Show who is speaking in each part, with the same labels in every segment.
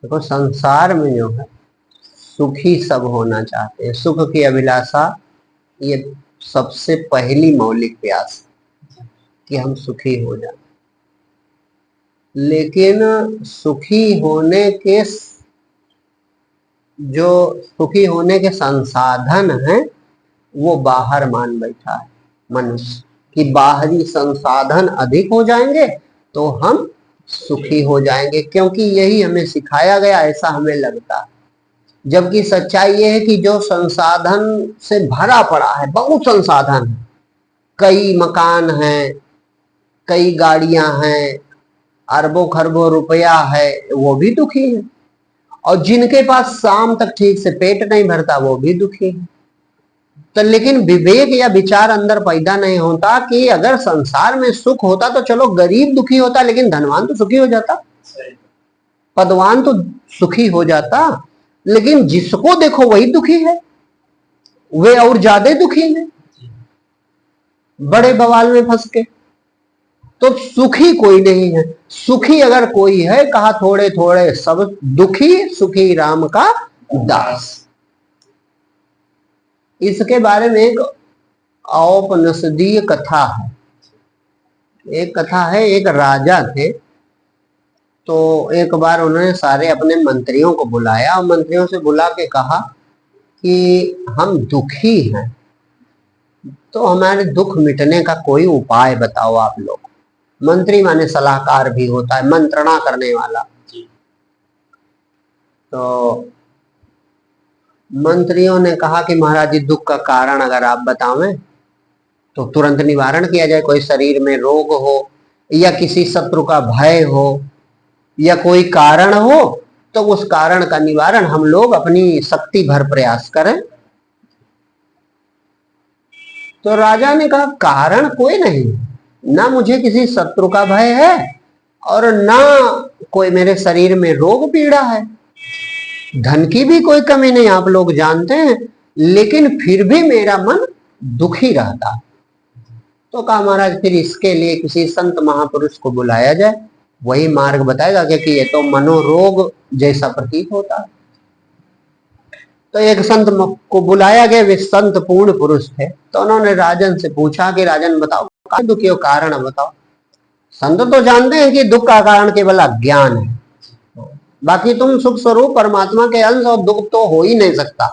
Speaker 1: देखो संसार में जो है सुखी सब होना चाहते हैं, सुख की अभिलाषा ये सबसे पहली मौलिक प्यास कि हम सुखी हो जाए। लेकिन सुखी होने के जो सुखी होने के संसाधन हैं वो बाहर मान बैठा है मनुष्य, कि बाहरी संसाधन अधिक हो जाएंगे तो हम सुखी हो जाएंगे, क्योंकि यही हमें सिखाया गया, ऐसा हमें लगता है। जबकि सच्चाई ये है कि जो संसाधन से भरा पड़ा है, बहुत संसाधन है, कई मकान हैं, कई गाड़ियां हैं, अरबों खरबों रुपया है, वो भी दुखी है। और जिनके पास शाम तक ठीक से पेट नहीं भरता वो भी दुखी है। तो लेकिन विवेक या विचार अंदर पैदा नहीं होता कि अगर संसार में सुख होता तो चलो गरीब दुखी होता, लेकिन धनवान तो सुखी हो जाता, पदवान तो सुखी हो जाता। लेकिन जिसको देखो वही दुखी है, वे और ज्यादा दुखी है, बड़े बवाल में फंस के। तो सुखी कोई नहीं है। सुखी अगर कोई है, कहा थोड़े थोड़े सब दुखी, सुखी राम का दास। इसके बारे में एक औपनिषदीय कथा है। एक कथा है, एक राजा थे, तो एक बार उन्होंने सारे अपने मंत्रियों को बुलाया और मंत्रियों से बुला के कहा कि हम दुखी हैं, तो हमारे दुख मिटने का कोई उपाय बताओ आप लोग। मंत्री माने सलाहकार भी होता है, मंत्रणा करने वाला। तो मंत्रियों ने कहा कि महाराज जी दुख का कारण अगर आप बतावें तो तुरंत निवारण किया जाए। कोई शरीर में रोग हो या किसी शत्रु का भय हो या कोई कारण हो तो उस कारण का निवारण हम लोग अपनी शक्ति भर प्रयास करें। तो राजा ने कहा कारण कोई नहीं, ना मुझे किसी शत्रु का भय है और ना कोई मेरे शरीर में रोग पीड़ा है, धन की भी कोई कमी नहीं, आप लोग जानते हैं, लेकिन फिर भी मेरा मन दुखी रहता। तो कहा महाराज फिर इसके लिए किसी संत महापुरुष को बुलाया जाए, वही मार्ग बताएगा, क्योंकि ये तो मनोरोग जैसा प्रतीत होता है। तो एक संत को बुलाया गया, वे संत पूर्ण पुरुष थे। तो उन्होंने राजन से पूछा कि राजन बताओ दुख के कारण बताओ। संत तो जानते हैं कि दुख का कारण केवल अज्ञान है, बाकी तुम सुख स्वरूप परमात्मा के अंश और दुख तो हो ही नहीं सकता।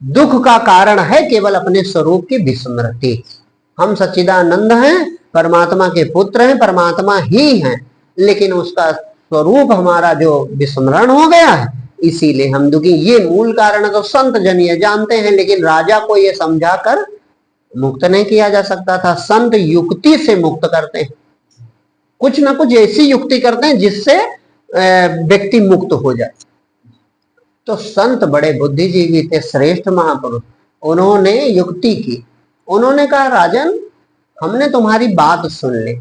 Speaker 1: दुख का कारण है केवल अपने स्वरूप की विस्मृति। हम सच्चिदानंद हैं, परमात्मा के पुत्र हैं, परमात्मा ही हैं, लेकिन उसका स्वरूप हमारा जो विस्मरण हो गया है, इसीलिए हम दुखी। ये मूल कारण तो संत जन ये जानते हैं, लेकिन राजा को ये समझाकर मुक्त नहीं किया जा सकता था। संत युक्ति से मुक्त करते हैं, कुछ ना कुछ ऐसी युक्ति करते हैं जिससे व्यक्ति मुक्त हो जाए। तो संत बड़े बुद्धिजीवी थे, श्रेष्ठ महापुरुष, उन्होंने युक्ति की। उन्होंने कहा राजन हमने तुम्हारी बात सुन ली,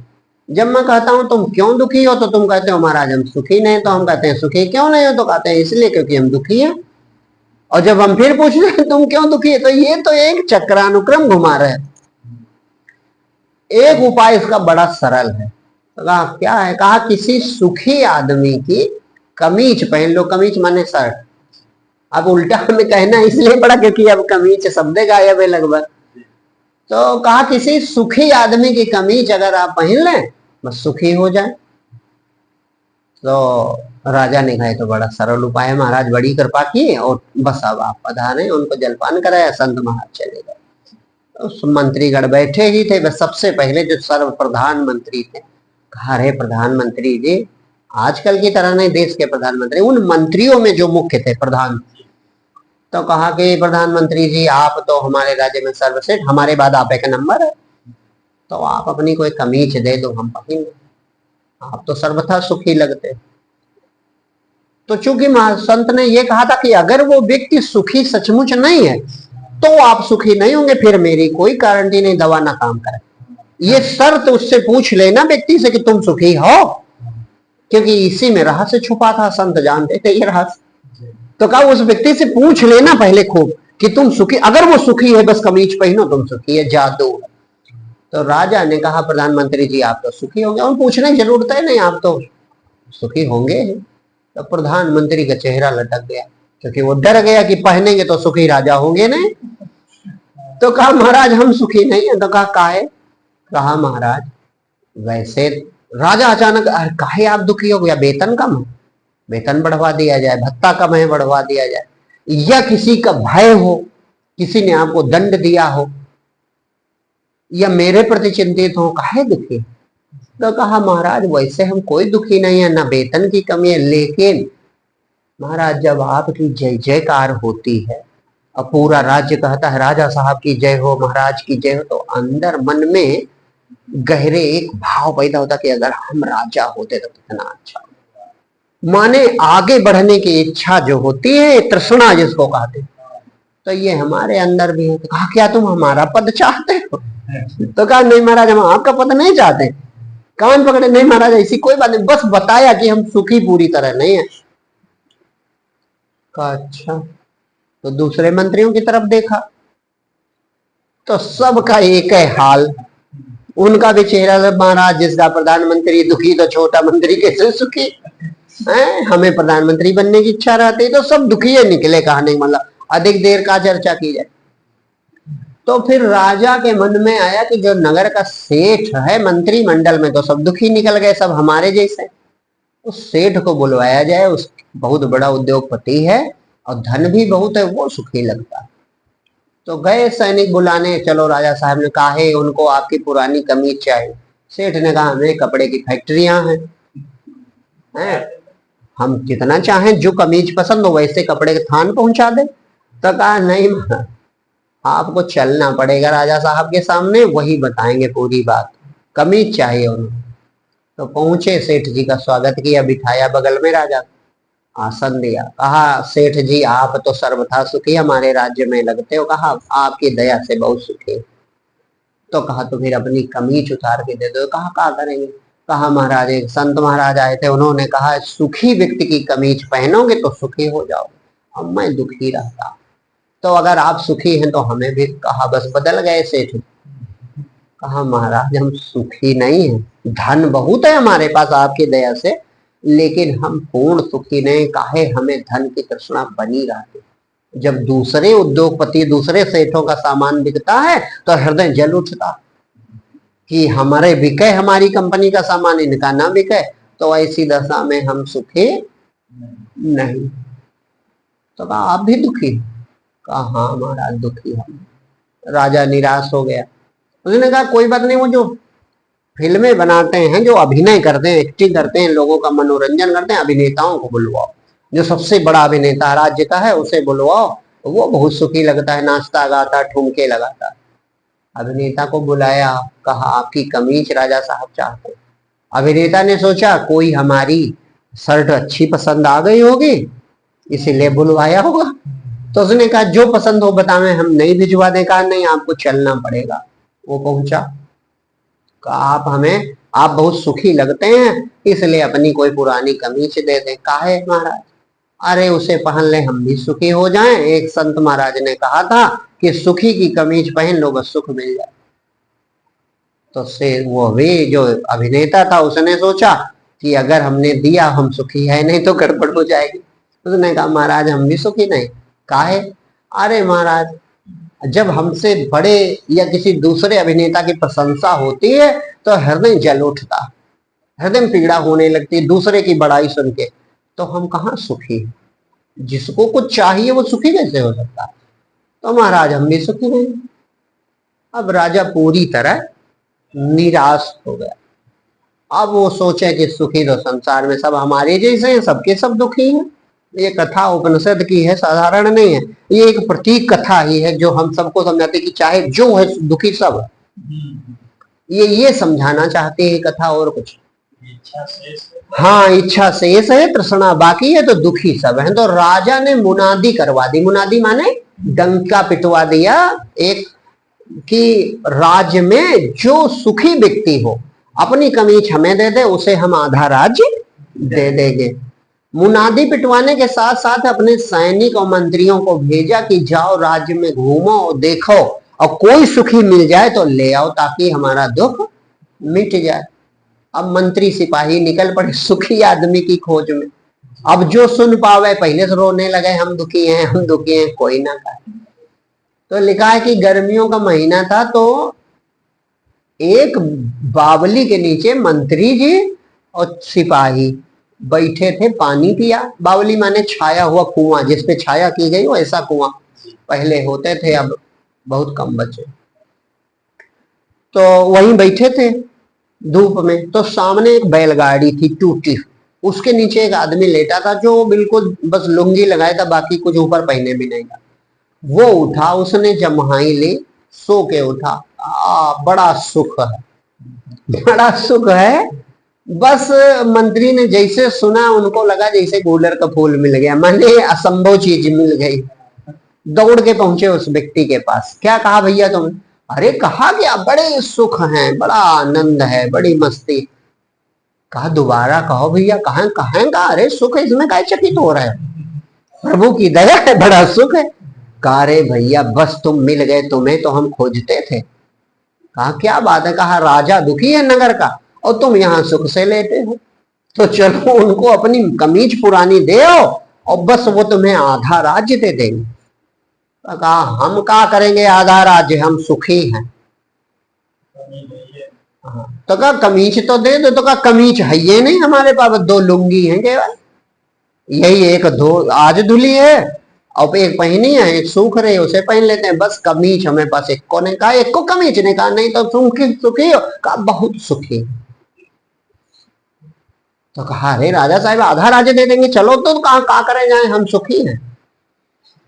Speaker 1: जब मैं कहता हूं तुम क्यों दुखी हो तो तुम कहते हो महाराज हम सुखी नहीं, तो हम कहते हैं सुखी क्यों नहीं हो तो कहते हैं इसलिए क्योंकि हम दुखी हैं। और जब हम फिर पूछते हैं तुम क्यों दुखी है, तो ये तो एक चक्रानुक्रम घुमा रहे। एक उपाय इसका बड़ा सरल है। तो कहा क्या है, कहा किसी सुखी आदमी की कमीज पहन लो। कमीज माने शर्ट, अब उल्टा में कहना इसलिए पड़ा क्योंकि अब कमीज शब्द गायब है लगभग। तो कहा किसी सुखी आदमी की कमीज अगर आप पहन लें बस सुखी हो जाए। तो राजा ने कहा तो बड़ा सरल उपाय है महाराज, बड़ी कृपा की और बस अब आप पधारे। उनको जलपान कराया, संत महाराज चले गए। उस मंत्रीगण बैठे ही थे, बस सबसे पहले जो सर्व प्रधानमंत्री थे, कहा अरे प्रधानमंत्री जी, आजकल की तरह नहीं देश के प्रधानमंत्री, उन मंत्रियों में जो मुख्य थे प्रधान। तो कहा कि प्रधानमंत्री जी आप तो हमारे राज्य में सर्वश्रेष्ठ, हमारे बाद आप एक नंबर है, तो आप अपनी कोई कमीज दे दो हम पहन, आप तो सर्वथा सुखी लगते। तो चूंकि संत ने यह कहा था कि अगर वो व्यक्ति सुखी सचमुच नहीं है तो आप सुखी नहीं होंगे, फिर मेरी कोई गारंटी नहीं, दवा ना काम करे। ये शर्त उससे पूछ लेना व्यक्ति से कि तुम सुखी हो, क्योंकि इसी में रहस्य छुपा था, संत जानते थे ये रहस्य। तो कहा उस व्यक्ति से पूछ लेना पहले खूब कि तुम सुखी, अगर वो सुखी है बस कमीज पहनो तुम सुखी है, जादू। तो राजा ने कहा प्रधानमंत्री जी आप तो सुखी होंगे, और पूछने की जरूरत है नहीं, आप तो सुखी होंगे। तो प्रधानमंत्री का चेहरा लटक गया, क्योंकि वो डर गया कि पहनेंगे तो सुखी राजा होंगे नहीं। तो कहा महाराज हम सुखी नहीं है। तो कहा काहे? कहा महाराज वैसे राजा अचानक, काहे आप दुखी हो गया? वेतन कम है, वेतन बढ़वा दिया जाए, भत्ता कम है बढ़वा दिया जाए, या किसी का भय हो, किसी ने आपको दंड दिया हो, या मेरे प्रति चिंतित हो, काहे दुखी? तो कहा महाराज वैसे हम कोई दुखी नहीं है, ना वेतन की कमी है, लेकिन महाराज जब आपकी जय जयकार होती है और पूरा राज्य कहता है राजा साहब की जय हो, महाराज की जय हो, तो अंदर मन में गहरे एक भाव पैदा होता कि अगर हम राजा होते तो कितना अच्छा। माने आगे बढ़ने की इच्छा जो होती है, तृष्णा जिसको कहते हैं, तो ये हमारे अंदर भी है। तो कहा क्या तुम हमारा पद चाहते हो? तो कहा नहीं महाराज हम आपका पद नहीं चाहते। कान पकड़े, नहीं महाराज ऐसी कोई बात नहीं, बस बताया कि हम सुखी पूरी तरह नहीं है। कहा अच्छा। तो दूसरे मंत्रियों की तरफ देखा तो सबका एक है हाल, उनका भी चेहरा महाराज जिसका प्रधानमंत्री दुखी तो छोटा मंत्री कैसे सुखी है? हमें प्रधानमंत्री बनने की इच्छा रहती तो सब दुखी है निकले। कहा नहीं मतलब अधिक देर का चर्चा की जाए। तो फिर राजा के मन में आया कि जो नगर का सेठ है मंत्रिमंडल में तो सब दुखी निकल गए, सब हमारे जैसे, उस सेठ को बुलवाया जाए, उस बहुत बड़ा उद्योगपति है और धन भी बहुत है, वो सुखी लगता है। तो गए सैनिक बुलाने, चलो राजा साहब ने कहा है उनको आपकी पुरानी कमीज चाहिए। सेठ ने कहा हमें कपड़े की फैक्ट्रियां हैं, हम जितना चाहें जो कमीज पसंद हो वैसे कपड़े के थान पहुंचा दे। तो कहा नहीं आपको चलना पड़ेगा राजा साहब के सामने, वही बताएंगे पूरी बात, कमीज चाहिए उन्हें। तो पहुंचे, सेठ जी का स्वागत किया, बिठाया बगल में, राजा आसन दिया, कहा सेठ जी आप तो सर्वथा सुखी हमारे राज्य में लगते हो। कहा आपकी दया से बहुत सुखी। तो कहा तो फिर अपनी कमीज उतार के दे दो। कहा क्या करेंगे? कहा महाराज एक संत महाराज आए थे, उन्होंने कहा सुखी व्यक्ति की कमीज पहनोगे तो सुखी हो जाओ, अब मैं दुखी रहता, तो अगर आप सुखी हैं तो हमें भी। कहा बस बदल गए सेठ। कहा महाराज हम सुखी नहीं हैं, धन बहुत है हमारे पास आपकी दया से, लेकिन हम पूर्ण सुखी नहीं। काहे? हमें धन की तृष्णा बनी रहती। जब दूसरे उद्योगपति दूसरे सेठों का सामान बिकता है तो हृदय जल उठता कि हमारे बिके, हमारी कंपनी का सामान इनका ना बिके। तो ऐसी दशा में हम सुखी नहीं। तो कहा आप भी दुखी? कहा हाँ महाराज दुखी हम। राजा निराश हो गया। उसने कहा कोई बात नहीं, वो जो फिल्में बनाते हैं, जो अभिनय करते हैं, एक्टिंग करते हैं, लोगों का मनोरंजन करते हैं, अभिनेताओं को बुलवाओ, जो सबसे बड़ा अभिनेता राज्य का है उसे बुलवाओ, वो बहुत सुखी लगता है, नाचता गाता ठुमके लगाता। अभिनेता को बुलाया, कहा आपकी कमीज राजा साहब चाहते हैं। अभिनेता ने सोचा कोई हमारी शर्ट अच्छी पसंद आ गई होगी इसीलिए बुलवाया होगा। तो उसने कहा जो पसंद हो बतावे, हम नहीं भिजवा दें। कहा नहीं आपको चलना पड़ेगा। वो पहुंचा, कहा आप बहुत सुखी लगते हैं इसलिए अपनी कोई पुरानी कमीज दे दें। काहे महाराज? अरे उसे पहन ले हम भी सुखी हो जाएं। एक संत महाराज ने कहा था कि सुखी की कमीज पहन लो बस सुख मिल जाए। तो से वो भी जो अभिनेता था उसने सोचा कि अगर हमने दिया हम सुखी है नहीं तो गड़बड़ हो जाएगी। उसने कहा महाराज हम भी सुखी नहीं। काहे? अरे महाराज जब हमसे बड़े या किसी दूसरे अभिनेता की प्रशंसा होती है तो हृदय जल उठता, हृदय पीड़ा होने लगती है दूसरे की बड़ाई सुन के, तो हम कहाँ सुखी? जिसको कुछ चाहिए वो सुखी कैसे हो सकता? तो महाराज हम भी सुखी नहीं। अब राजा पूरी तरह निराश हो गया। अब वो सोचे कि सुखी तो संसार में सब हमारे जैसे हैं, सबके सब दुखी हैं। ये कथा उपनिषद की है, साधारण नहीं है, ये एक प्रतीक कथा ही है जो हम सबको समझाते कि चाहे जो है दुखी सब। ये समझाना चाहते हैं कथा, और कुछ हाँ इच्छा शेष है, तृष्णा बाकी है, तो दुखी सब है। तो राजा ने मुनादी करवा दी। मुनादी माने डंका पिटवा दिया एक कि राज्य में जो सुखी व्यक्ति हो अपनी कमीज हमें दे दे, उसे हम आधा राज्य दे देंगे। मुनादी पिटवाने के साथ साथ अपने सैनिक और मंत्रियों को भेजा कि जाओ राज्य में घूमो और देखो, और कोई सुखी मिल जाए तो ले आओ ताकि हमारा दुख मिट जाए। अब मंत्री सिपाही निकल पड़े सुखी आदमी की खोज में। अब जो सुन पावे पहले से रोने लगे, हम दुखी हैं, हम दुखी हैं, कोई ना कहे। तो लिखा है कि गर्मियों का महीना था, तो एक बावली के नीचे मंत्री जी और सिपाही बैठे थे, पानी पिया। बावली माने छाया हुआ कुआं, जिसपे छाया की गई हो ऐसा कुआं पहले होते थे, अब बहुत कम बचे। तो वहीं बैठे थे धूप में। तो सामने एक बैलगाड़ी थी टूटी, उसके नीचे एक आदमी लेटा था, जो बिल्कुल बस लुंगी लगाया था, बाकी कुछ ऊपर पहने भी नहीं था। वो उठा, उसने जम्हाई ली, सो के उठा। बड़ा सुख है, बड़ा सुख है। बस मंत्री ने जैसे सुना, उनको लगा जैसे गुलर का फूल मिल गया, माने असंभव चीज मिल गई। दौड़ के पहुंचे उस व्यक्ति के पास। क्या कहा भैया तुम? अरे कहा क्या, बड़े सुख हैं, बड़ा आनंद है, बड़ी मस्ती। कहा दोबारा कहो भैया, कहा कहा का? अरे सुख है, इसमें काय चकित हो रहा है, प्रभु की दया है, बड़ा सुख है। कहा अरे भैया बस तुम मिल गए, तुम्हें तो हम खोजते थे। कहा क्या बात है? कहा राजा दुखी है नगर का, और तुम यहाँ सुख से लेटे हो, तो चलो उनको अपनी कमीज पुरानी दे आओ, और बस वो तुम्हें आधा राज्य दे देंगे। तो कहा हम क्या करेंगे आधा राज्य, हम सुखी हैं। तो कहा कमीज तो दे दो। तो कहा कमीज है ये नहीं हमारे पास, दो लुंगी हैं केवल, यही एक दो आज धुली है, अब एक पहनी है, एक सूख रही है, उसे पहन लेते हैं, बस कमीज हमें पास एक को ने कहा, एक को कमीज ने कहा नहीं तो सुखी सुखी हो? कहा बहुत सुखी। तो कहा अरे राजा साहब आधा राज्य दे देंगे, चलो तो कहा करें जाए, हम सुखी हैं,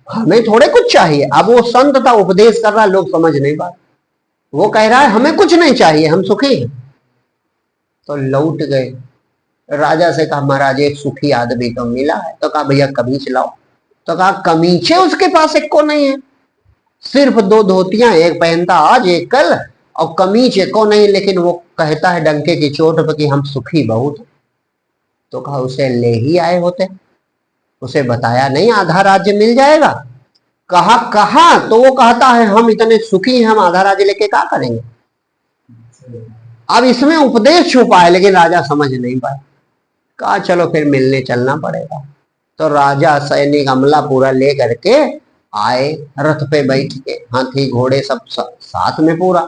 Speaker 1: हमें थोड़े कुछ चाहिए। अब वो संत था, उपदेश कर रहा, लोग समझ नहीं पा, वो कह रहा है हमें कुछ नहीं चाहिए, हम सुखी हैं। तो लौट गए, राजा से कहा महाराज एक सुखी आदमी तो मिला है। तो कहा भैया कमीज लाओ। तो कहा कमीचे उसके पास एक को नहीं है, सिर्फ दो धोतियां, एक पहनता आज एक कल, और कमीज एक को नहीं, लेकिन वो कहता है डंके की चोट पर कि हम सुखी बहुत। तो कहा उसे ले ही आए होते, उसे बताया नहीं आधा राज्य मिल जाएगा? कहा कहा? तो वो कहता है हम इतने सुखी हैं, हम आधा राज्य लेके क्या करेंगे। अब इसमें उपदेश छुपा है, लेकिन राजा समझ नहीं पाए। कहा चलो फिर मिलने चलना पड़ेगा। तो राजा सैनिक अमला पूरा ले करके आए, रथ पे बैठ के, हाथी घोड़े सब साथ में पूरा।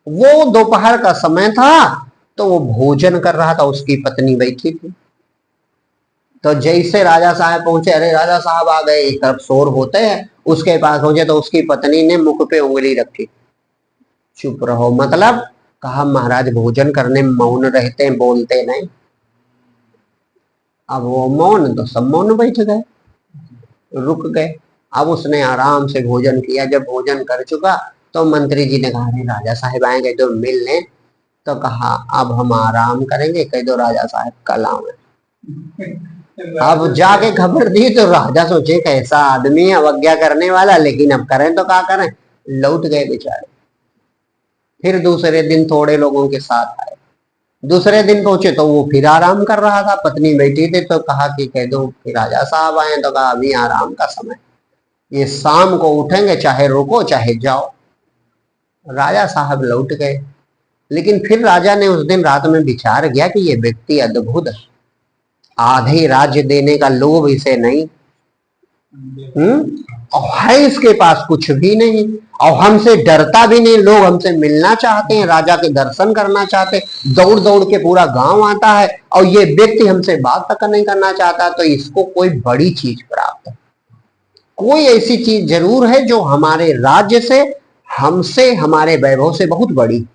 Speaker 1: वो दोपहर का समय था, तो वो भोजन कर रहा था, उसकी पत्नी बैठी थी। तो जैसे राजा साहब पहुंचे, अरे राजा साहब आ गए, एक तरफ शोर होते हैं, उसके पास पहुंचे तो उसकी पत्नी ने मुख पे उंगली रखी, चुप रहो, मतलब कहा महाराज भोजन करने में मौन रहते हैं, बोलते नहीं। अब वो मौन, तो सब मौन बैठ गए, रुक गए। अब उसने आराम से भोजन किया। जब भोजन कर चुका तो मंत्री जी ने कहा अरे राजा साहब आएंगे तो मिल लें। तो कहा अब हम आराम करेंगे, कह दो राजा साहब कल आवे। अब जाके खबर दी तो राजा सोचे कैसा आदमी है, अवज्ञा करने वाला, लेकिन अब करें तो क्या करें, लौट गए बेचारे। फिर दूसरे दिन थोड़े लोगों के साथ आए, दूसरे दिन पहुंचे तो वो फिर आराम कर रहा था, पत्नी बैठी थी। तो कहा कि कह दो कि राजा साहब आए। तो कहा अभी आराम का समय, ये शाम को उठेंगे, चाहे रुको चाहे जाओ। राजा साहब लौट गए। लेकिन फिर राजा ने उस दिन रात में विचार किया कि ये व्यक्ति अद्भुत है, आधे राज्य देने का लोभ इसे नहीं, और है इसके पास कुछ भी नहीं, और हमसे डरता भी नहीं। लोग हमसे मिलना चाहते हैं, राजा के दर्शन करना चाहते, दौड़ दौड़ के पूरा गांव आता है, और ये व्यक्ति हमसे बात तक नहीं करना चाहता। तो इसको कोई बड़ी चीज प्राप्त है, कोई ऐसी चीज जरूर है जो हमारे राज्य से, हमसे, हमारे वैभव से बहुत बड़ी।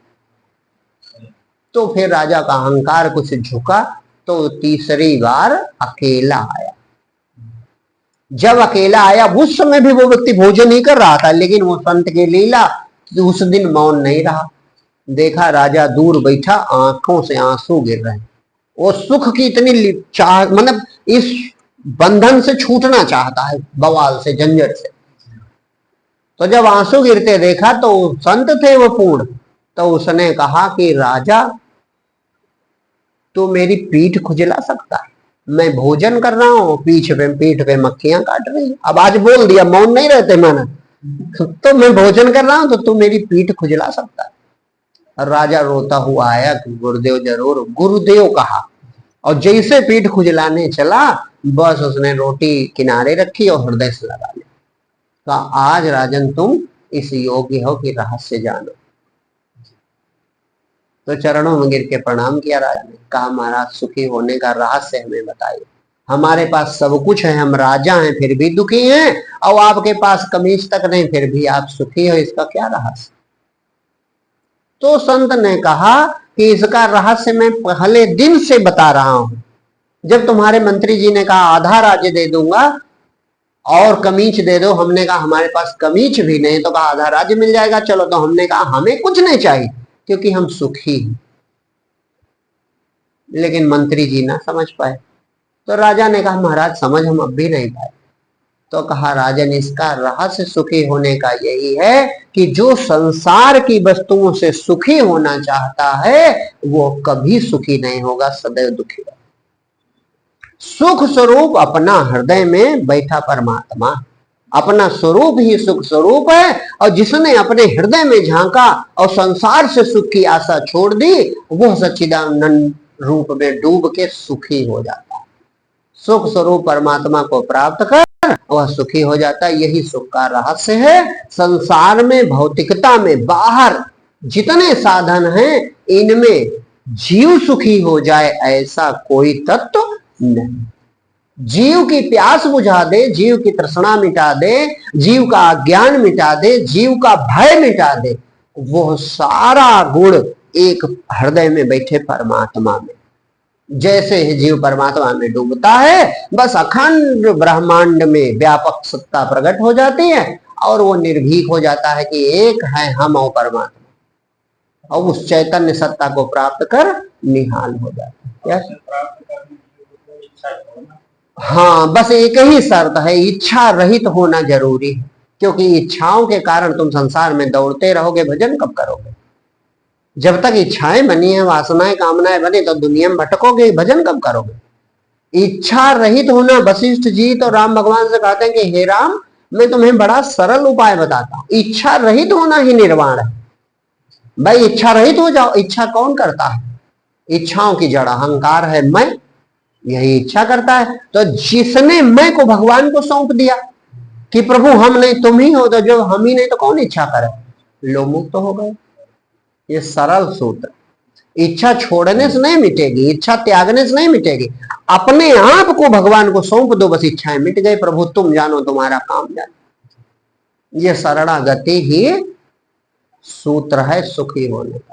Speaker 1: तो फिर राजा का अहंकार कुछ झुका, तो तीसरी बार अकेला आया। जब अकेला आया उस समय भी वो व्यक्ति भोजन नहीं कर रहा था, लेकिन वो संत की लीला, उस दिन मौन नहीं रहा। देखा राजा दूर बैठा, आंखों से आंसू गिर रहे हैं, वो सुख की इतनी चाह, मतलब इस बंधन से छूटना चाहता है, बवाल से, झंझट से। तो जब आंसू गिरते देखा तो संत थे वो पूर्ण। तो उसने कहा कि राजा तू मेरी पीठ खुजला सकता है, मैं भोजन कर रहा हूँ, पीठ पे मक्खियां काट रही। अब आज बोल दिया, मौन नहीं रहते माना, तो मैं भोजन कर रहा हूं, तो तू मेरी पीठ खुजला सकता है। राजा रोता हुआ आया कि गुरुदेव जरूर। गुरुदेव कहा और जैसे पीठ खुजलाने चला, बस उसने रोटी किनारे रखी और हृदय से लगा ली। तो आज राजन तुम इस योग्य हो कि रहस्य जानो। तो चरणों में गिर के प्रणाम किया राजा ने, कहा महाराज सुखी होने का रहस्य हमें बताइए। हमारे पास सब कुछ है, हम राजा हैं फिर भी दुखी हैं, और आपके पास कमीज तक नहीं फिर भी आप सुखी हो, इसका क्या रहस्य? तो संत ने कहा कि इसका रहस्य मैं पहले दिन से बता रहा हूं। जब तुम्हारे मंत्री जी ने कहा आधा राज्य दे दूंगा और कमीज दे दो, हमने कहा हमारे पास कमीज भी नहीं, तो कहा आधा राज्य मिल जाएगा, चलो। तो हमने कहा हमें कुछ नहीं चाहिए क्योंकि हम सुखी हैं। लेकिन मंत्री जी ना समझ पाए। तो राजा ने कहा महाराज समझ हम अब भी नहीं पाए। तो कहा राजन इसका रहस्य सुखी होने का यही है कि जो संसार की वस्तुओं से सुखी होना चाहता है वो कभी सुखी नहीं होगा, सदैव दुखी होगा। सुख स्वरूप अपना हृदय में बैठा परमात्मा, अपना स्वरूप ही सुख स्वरूप है, और जिसने अपने हृदय में झांका और संसार से सुख की आशा छोड़ दी, वह सच्चिदानंद रूप में डूब के सुखी हो जाता है। सुख स्वरूप परमात्मा को प्राप्त कर वह सुखी हो जाता है। यही सुख का रहस्य है। संसार में, भौतिकता में, बाहर जितने साधन हैं, इनमें जीव सुखी हो जाए ऐसा कोई तत्व नहीं। जीव की प्यास बुझा दे, जीव की तृष्णा मिटा दे, जीव का अज्ञान मिटा दे, जीव का भय मिटा दे, वह सारा गुण एक हृदय में बैठे परमात्मा में। जैसे ही जीव परमात्मा में डूबता है, बस अखंड ब्रह्मांड में व्यापक सत्ता प्रकट हो जाती है और वो निर्भीक हो जाता है कि एक है हम और परमात्मा, और उस चैतन्य सत्ता को प्राप्त कर निहाल हो जाता है। हाँ, बस एक ही शर्त है, इच्छा रहित होना जरूरी है। क्योंकि इच्छाओं के कारण तुम संसार में दौड़ते रहोगे, भजन कब करोगे? जब तक इच्छाएं बनी है, वासनाएं कामनाएं बनी, तो दुनिया में भटकोगे, भजन कब करोगे? इच्छा रहित होना। वशिष्ठ जी तो राम भगवान से कहते हैं कि हे राम, मैं तुम्हें बड़ा सरल उपाय बताता हूं, इच्छा रहित होना ही निर्वाण है। भाई इच्छा रहित हो जाओ। इच्छा कौन करता है? इच्छाओं की जड़ अहंकार है, मैं, यही इच्छा करता है। तो जिसने मैं को भगवान को सौंप दिया कि प्रभु हम नहीं तुम ही हो, तो जो हम ही नहीं तो कौन इच्छा करे, लो मुक्त हो गए। ये सरल सूत्र। इच्छा छोड़ने से नहीं मिटेगी, इच्छा त्यागने से नहीं मिटेगी। अपने आप को भगवान को सौंप दो, बस इच्छाएं मिट गई। प्रभु तुम जानो, तुम्हारा काम जानो। ये शरणागति ही सूत्र है सुखी होने का।